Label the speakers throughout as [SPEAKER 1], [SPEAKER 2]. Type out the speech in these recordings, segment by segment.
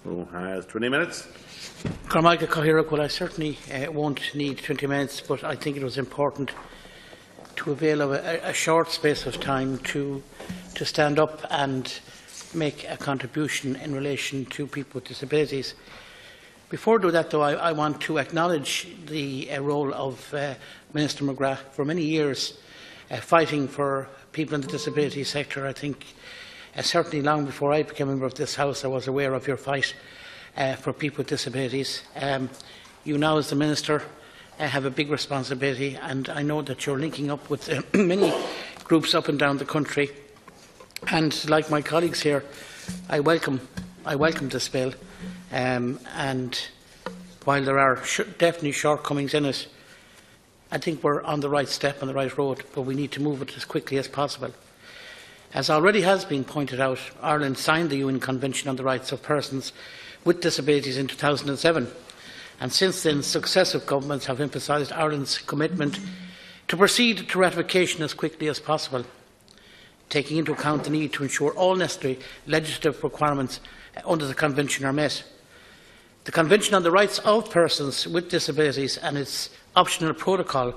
[SPEAKER 1] who has 20 minutes.
[SPEAKER 2] Well, I certainly won't need 20 minutes, but I think it was important to avail of a short space of time to stand up and make a contribution in relation to people with disabilities. Before I do that, though, I want to acknowledge the role of Minister McGrath for many years fighting for people in the disability sector. I think certainly long before I became a member of this House, I was aware of your fight for people with disabilities. You now, as the Minister, have a big responsibility, and I know that you're linking up with many groups up and down the country. And like my colleagues here, I welcome this bill. And while there are definitely shortcomings in it, I think we're on the right step, on the right road, but we need to move it as quickly as possible. As already has been pointed out, Ireland signed the UN Convention on the Rights of Persons with Disabilities in 2007, and since then successive governments have emphasised Ireland's commitment to proceed to ratification as quickly as possible, taking into account the need to ensure all necessary legislative requirements under the Convention are met. The Convention on the Rights of Persons with Disabilities and its optional protocol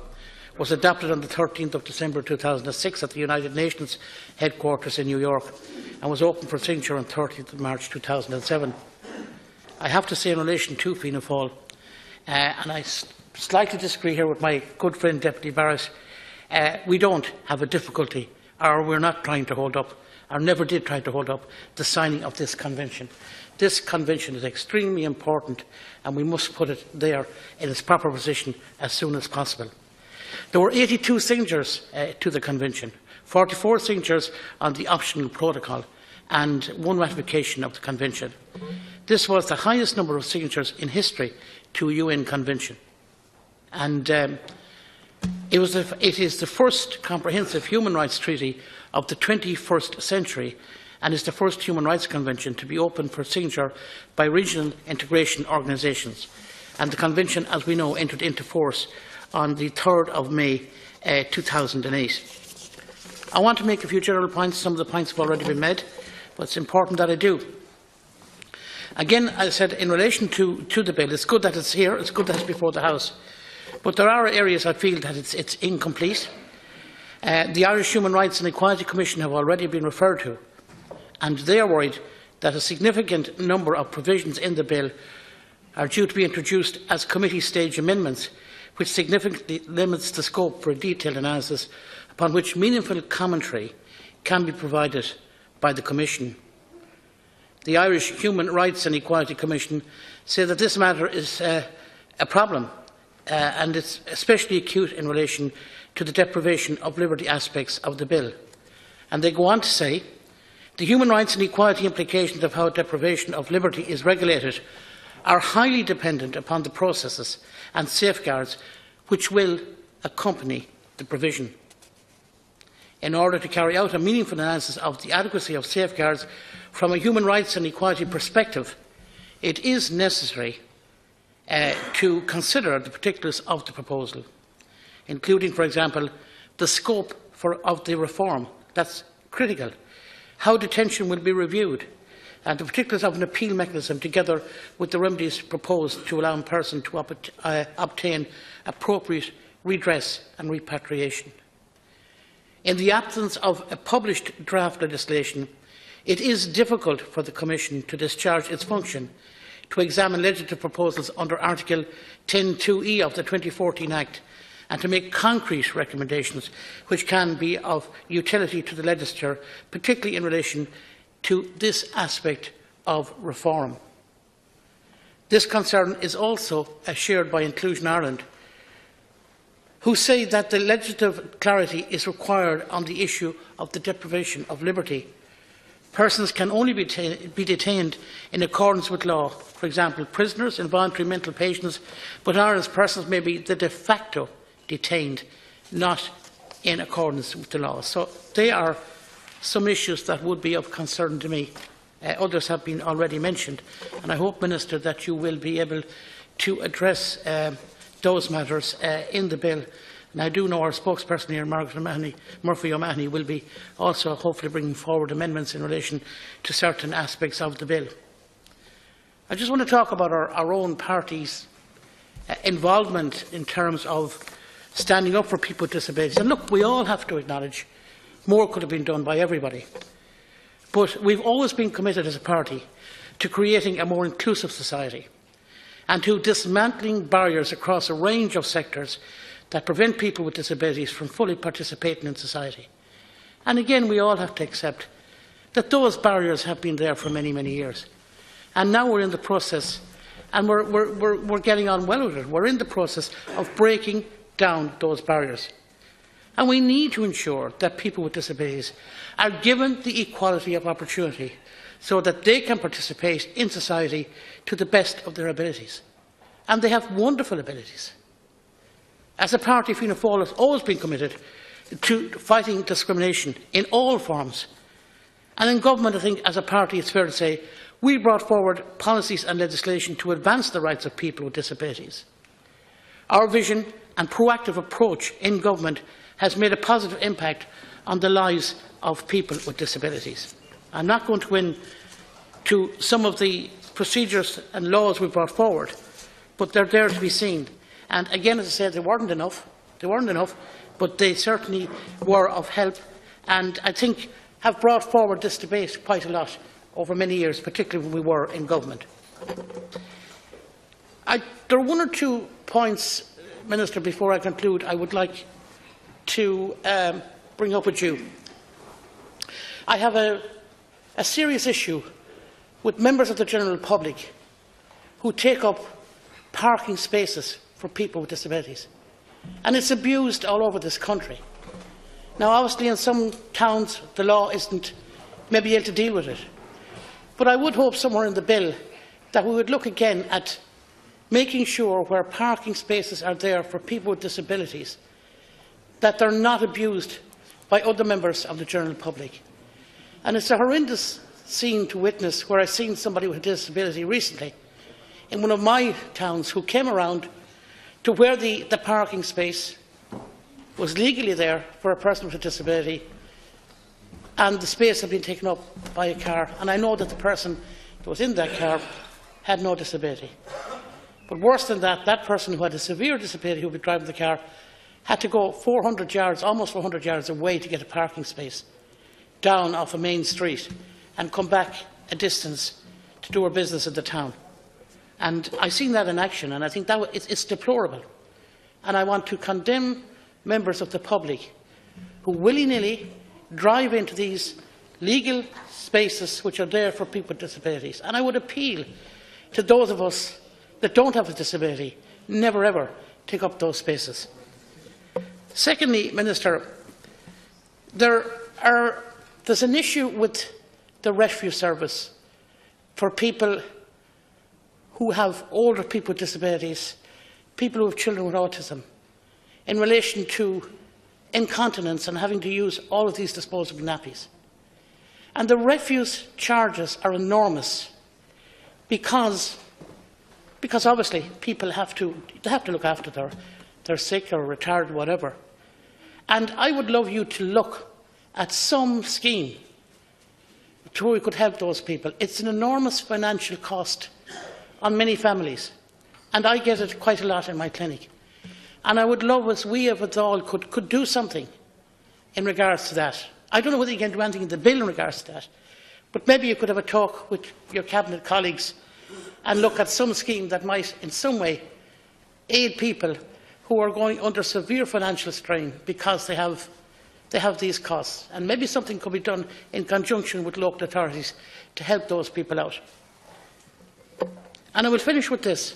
[SPEAKER 2] was adopted on the 13th of December 2006 at the United Nations headquarters in New York and was opened for signature on 30th of March 2007. I have to say in relation to Fianna Fáil, and I slightly disagree here with my good friend Deputy Barrett, we don't have a difficulty, or we're not trying to hold up, or never did try to hold up, the signing of this convention. This convention is extremely important, and we must put it there in its proper position as soon as possible. There were 82 signatures to the convention, 44 signatures on the optional protocol, and 1 ratification of the convention. This was the highest number of signatures in history to a UN convention. And it is the first comprehensive human rights treaty of the 21st century, and is the first human rights convention to be open for signature by regional integration organisations. And the convention, as we know, entered into force on the 3rd of May 2008. I want to make a few general points. Some of the points have already been made, but it's important that I do. Again, as I said, in relation to the bill, it's good that it's here, it's good that it's before the House, but there are areas I feel that it's incomplete. The Irish Human Rights and Equality Commission have already been referred to, and they are worried that a significant number of provisions in the bill are due to be introduced as committee stage amendments, which significantly limits the scope for a detailed analysis upon which meaningful commentary can be provided by the Commission. The Irish Human Rights and Equality Commission say that this matter is a problem, and it's especially acute in relation to the deprivation of liberty aspects of the bill. And they go on to say, the human rights and equality implications of how deprivation of liberty is regulated are highly dependent upon the processes and safeguards which will accompany the provision. In order to carry out a meaningful analysis of the adequacy of safeguards from a human rights and equality perspective, it is necessary to consider the particulars of the proposal, including, for example, the scope of the reform. That's critical. How detention will be reviewed, and the particulars of an appeal mechanism, together with the remedies proposed to allow a person to obtain appropriate redress and repatriation. In the absence of a published draft legislation, it is difficult for the Commission to discharge its function to examine legislative proposals under Article 10(2)(e) of the 2014 Act and to make concrete recommendations which can be of utility to the legislature, particularly in relation to this aspect of reform. This concern is also shared by Inclusion Ireland, who say that the legislative clarity is required on the issue of the deprivation of liberty. Persons can only be detained in accordance with law. For example, prisoners, involuntary mental patients, but Ireland's persons may be the de facto detained, not in accordance with the law. So they are some issues that would be of concern to me. Others have been already mentioned, and I hope, Minister, that you will be able to address those matters in the bill. And I do know our spokesperson here, Murphy O'Mahony, will be also hopefully bringing forward amendments in relation to certain aspects of the bill. I just want to talk about our own party's involvement in terms of standing up for people with disabilities. And look, we all have to acknowledge more could have been done by everybody. But we've always been committed as a party to creating a more inclusive society and to dismantling barriers across a range of sectors that prevent people with disabilities from fully participating in society. And again, we all have to accept that those barriers have been there for many, many years. And now we're in the process, and we're getting on well with it. We're in the process of breaking down those barriers. And we need to ensure that people with disabilities are given the equality of opportunity so that they can participate in society to the best of their abilities. And they have wonderful abilities. As a party, Fianna Fáil has always been committed to fighting discrimination in all forms. And in government, I think, as a party, it's fair to say, we brought forward policies and legislation to advance the rights of people with disabilities. Our vision and proactive approach in government has made a positive impact on the lives of people with disabilities. I'm not going to go into some of the procedures and laws we brought forward, but they're there to be seen. And again, as I said, they weren't enough, but they certainly were of help, and I think have brought forward this debate quite a lot over many years, particularly when we were in government. There are one or two points, Minister, before I conclude, I would like to bring up with you. I have a serious issue with members of the general public who take up parking spaces for people with disabilities. And it's abused all over this country. Now, obviously, in some towns, the law isn't maybe able to deal with it. But I would hope somewhere in the bill that we would look again at making sure where parking spaces are there for people with disabilities, that they're not abused by other members of the general public. And it's a horrendous scene to witness where I've seen somebody with a disability recently in one of my towns who came around to where the parking space was legally there for a person with a disability, and the space had been taken up by a car. And I know that the person that was in that car had no disability. But worse than that, that person who had a severe disability who was driving the car had to go 400 yards, almost 400 yards away to get a parking space down off a main street and come back a distance to do her business in the town. And I've seen that in action, and I think that it's deplorable. And I want to condemn members of the public who willy-nilly drive into these legal spaces which are there for people with disabilities. And I would appeal to those of us that don't have a disability, never ever take up those spaces. Secondly, Minister, there's an issue with the rescue service for people who have older people with disabilities, people who have children with autism, in relation to incontinence and having to use all of these disposable nappies. And the refuse charges are enormous because obviously people have to look after their sick or retired, whatever. And I would love you to look at some scheme to where we could help those people. It's an enormous financial cost on many families, and I get it quite a lot in my clinic. And I would love us, we of us all, could do something in regards to that. I don't know whether you can do anything in the bill in regards to that, but maybe you could have a talk with your cabinet colleagues and look at some scheme that might in some way aid people who are going under severe financial strain because they have these costs. And maybe something could be done in conjunction with local authorities to help those people out. And I will finish with this.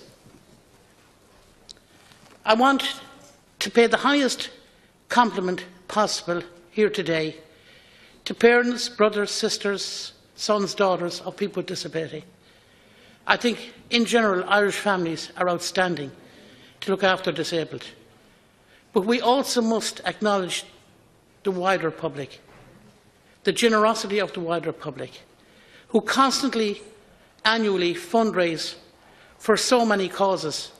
[SPEAKER 2] I want to pay the highest compliment possible here today to parents, brothers, sisters, sons, daughters of people with disability. I think, in general, Irish families are outstanding to look after disabled. But we also must acknowledge the wider public, the generosity of the wider public, who constantly, annually fundraise for so many causes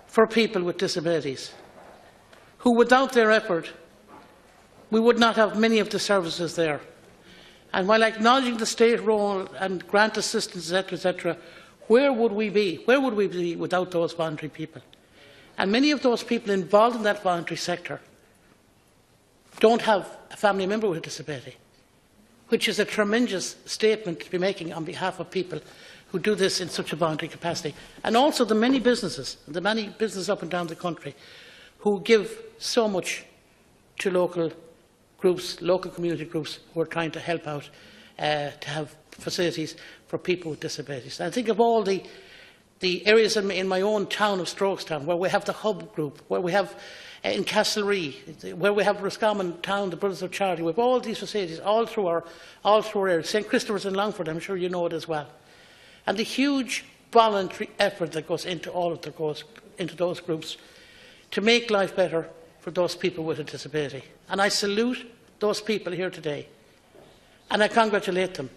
[SPEAKER 2] for people with disabilities, who without their effort we would not have many of the services there. And while acknowledging the state role and grant assistance, etc., where would we be? Where would we be without those voluntary people? And many of those people involved in that voluntary sector don't have a family member with a disability, which is a tremendous statement to be making on behalf of people who do this in such a voluntary capacity. And also the many businesses up and down the country who give so much to local groups, local community groups who are trying to help out to have facilities for people with disabilities. And I think of all the areas in my own town of Strokestown, where we have the Hub Group, where we have in Castlereagh, where we have Roscommon Town, the Brothers of Charity. We have all these facilities all through our area. St Christopher's in Longford, I'm sure you know it as well. And the huge voluntary effort that goes into into those groups to make life better for those people with a disability. And I salute those people here today, and I congratulate them.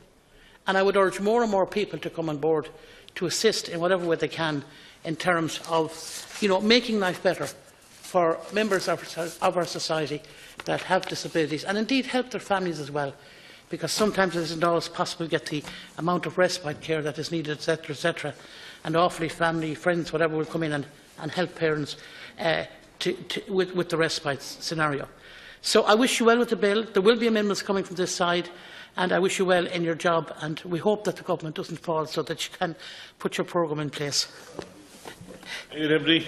[SPEAKER 2] And I would urge more and more people to come on board to assist in whatever way they can in terms of making life better for members of our society that have disabilities, and indeed help their families as well, because sometimes it isn't always possible to get the amount of respite care that is needed, etc., etc. And awfully family, friends, whatever, will come in and help parents with the respite scenario. So I wish you well with the bill. There will be amendments coming from this side, and I wish you well in your job, and we hope that the government doesn't fall so that you can put your programme in place.
[SPEAKER 1] Thank you, Deputy.